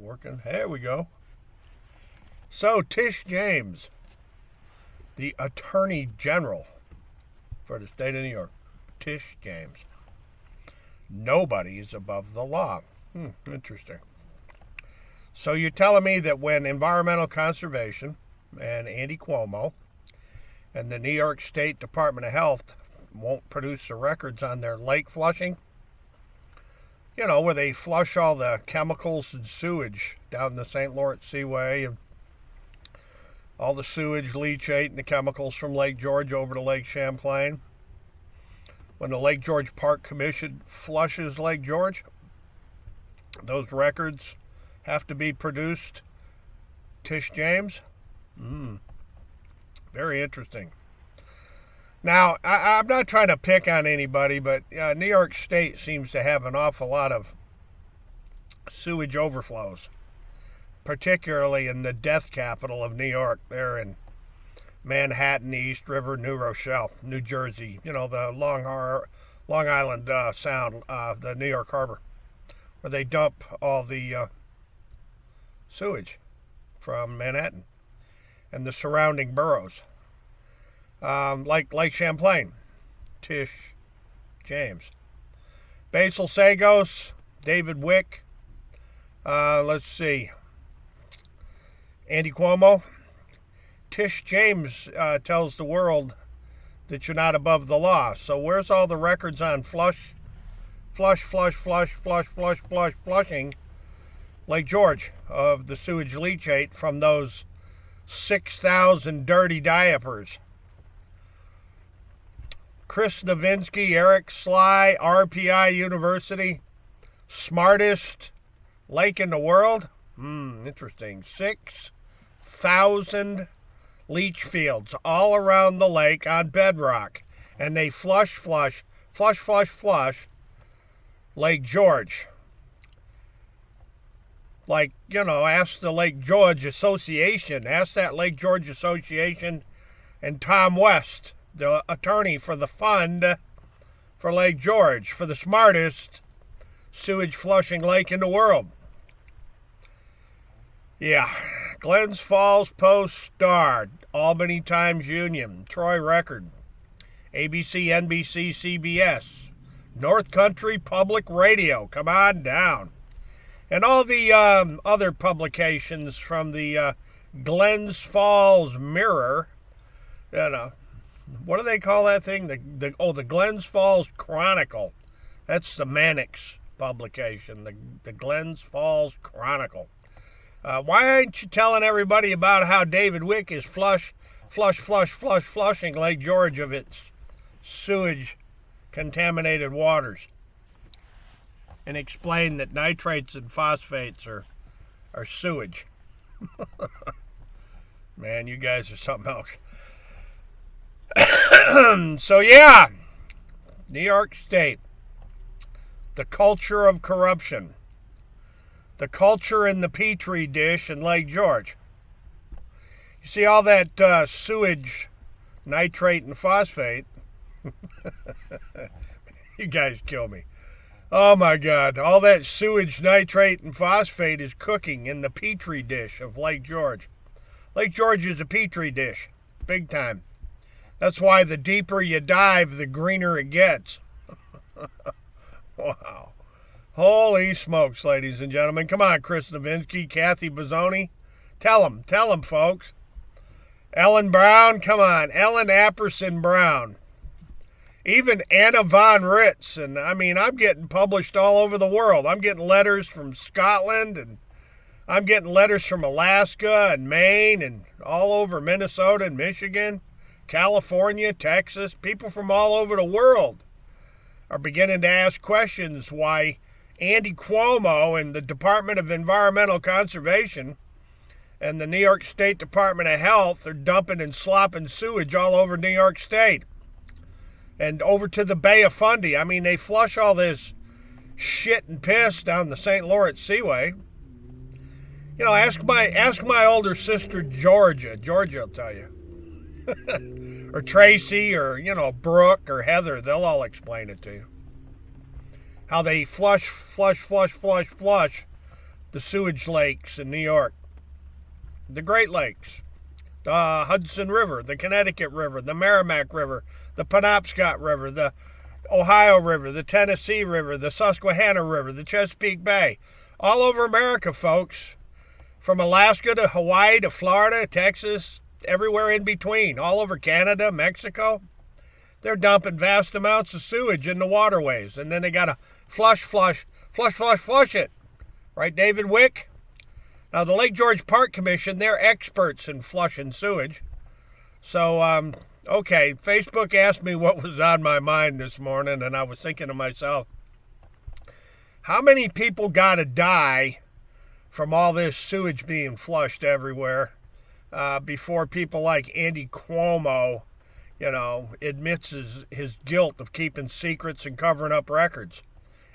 working. There we go. So, Tish James, the Attorney General for the state of New York. Tish James. Nobody is above the law. Interesting. So you're telling me that when Environmental Conservation and Andy Cuomo and the New York State Department of Health won't produce the records on their lake flushing, you know, where they flush all the chemicals and sewage down the St. Lawrence Seaway, and all the sewage, leachate, and the chemicals from Lake George over to Lake Champlain. When the Lake George Park Commission flushes Lake George, those records have to be produced. Tish James? Very interesting. Now, I'm not trying to pick on anybody, but New York State seems to have an awful lot of sewage overflows, particularly in the death capital of New York, there in Manhattan, East River, New Rochelle, New Jersey, you know, the Long Island Sound, the New York Harbor, where they dump all the sewage from Manhattan and the surrounding boroughs. Like Lake Champlain. Tish James. Basil Sagos, David Wick, let's see, Andy Cuomo. Tish James tells the world that you're not above the law. So where's all the records on flushing Lake George of the sewage leachate from those 6,000 dirty diapers? Chris Novinsky, Eric Sly, RPI University, smartest lake in the world? Interesting. 6,000 leach fields all around the lake on bedrock. And they flush Lake George. Like, you know, ask the Lake George Association. Ask that Lake George Association and Tom West, the attorney for the fund for Lake George, for the smartest sewage flushing lake in the world. Yeah, Glens Falls Post-Star, Albany Times-Union, Troy Record, ABC, NBC, CBS, North Country Public Radio, come on down. And all the other publications from the Glens Falls Mirror, you know, what do they call that thing? The Glens Falls Chronicle. That's the Mannix publication, the Glens Falls Chronicle. Why aren't you telling everybody about how David Wick is flushing Lake George of its sewage contaminated waters? And explain that nitrates and phosphates are sewage. Man, you guys are something else. So yeah, New York State, the culture of corruption, the culture in the Petri dish in Lake George. You see all that sewage, nitrate and phosphate. You guys kill me. Oh my God, all that sewage, nitrate and phosphate is cooking in the Petri dish of Lake George. Lake George is a Petri dish, big time. That's why the deeper you dive, the greener it gets. Wow. Holy smokes, ladies and gentlemen. Come on, Chris Novinsky, Kathy Bozzoni. Tell them, folks. Ellen Brown, come on. Ellen Apperson Brown. Even Anna Von Ritz. And I mean, I'm getting published all over the world. I'm getting letters from Scotland, and I'm getting letters from Alaska and Maine and all over Minnesota and Michigan, California, Texas. People from all over the world are beginning to ask questions why Andy Cuomo and the Department of Environmental Conservation and the New York State Department of Health are dumping and slopping sewage all over New York State and over to the Bay of Fundy. I mean, they flush all this shit and piss down the St. Lawrence Seaway. You know, ask my older sister Georgia. Georgia will tell you. Or Tracy, or, you know, Brooke or Heather. They'll all explain it to you. How they flush the sewage lakes in New York, the Great Lakes, the Hudson River, the Connecticut River, the Merrimack River, the Penobscot River, the Ohio River, the Tennessee River, the Susquehanna River, the Chesapeake Bay. All over America, folks. From Alaska to Hawaii to Florida, Texas, everywhere in between. All over Canada, Mexico. They're dumping vast amounts of sewage in the waterways. And then they got to flush it. Right, David Wick? Now, the Lake George Park Commission, they're experts in flushing sewage. So, okay, Facebook asked me what was on my mind this morning, and I was thinking to myself, how many people got to die from all this sewage being flushed everywhere before people like Andy Cuomo, admits his guilt of keeping secrets and covering up records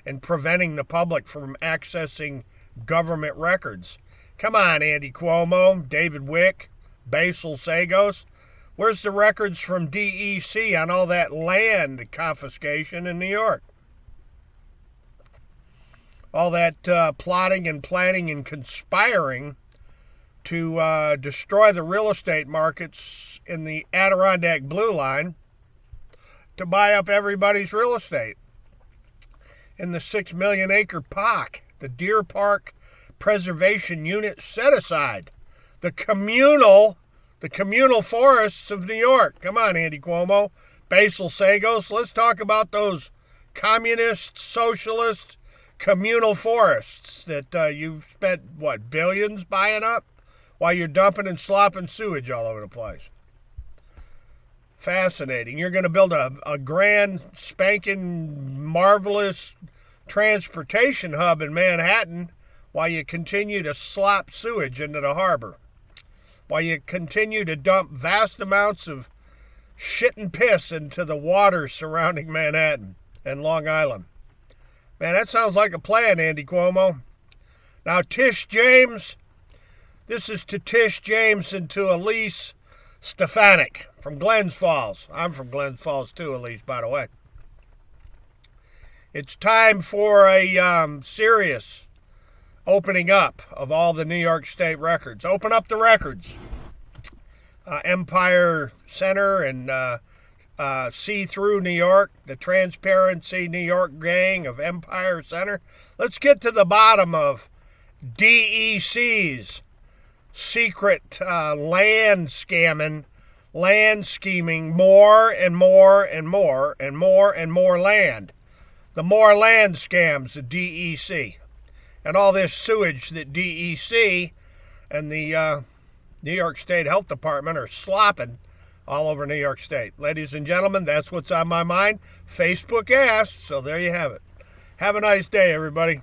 and preventing the public from accessing government records? Come on, Andy Cuomo, David Wick, Basil Sagos. Where's the records from DEC on all that land confiscation in New York? All that plotting and planning and conspiring to destroy the real estate markets in the Adirondack Blue Line to buy up everybody's real estate in the 6 million acre POC, the Deer Park Preservation Unit set aside, the communal forests of New York. Come on, Andy Cuomo, Basil Sagos, let's talk about those communist, socialist, communal forests that you've spent, billions buying up while you're dumping and slopping sewage all over the place. Fascinating. You're going to build a grand, spanking, marvelous transportation hub in Manhattan while you continue to slop sewage into the harbor, while you continue to dump vast amounts of shit and piss into the waters surrounding Manhattan and Long Island. Man, that sounds like a plan, Andy Cuomo. Now, Tish James, this is to Tish James and to Elise Stefanik from Glens Falls. I'm from Glens Falls too, Elise, by the way. It's time for a serious opening up of all the New York State records. Open up the records. Empire Center and See Through New York, the Transparency New York gang of Empire Center. Let's get to the bottom of DEC's secret land scamming, land scheming, more and more and more and more and more land. The more land scams of DEC. And all this sewage that DEC and the New York State Health Department are slopping all over New York State. Ladies and gentlemen, that's what's on my mind. Facebook asked, so there you have it. Have a nice day, everybody.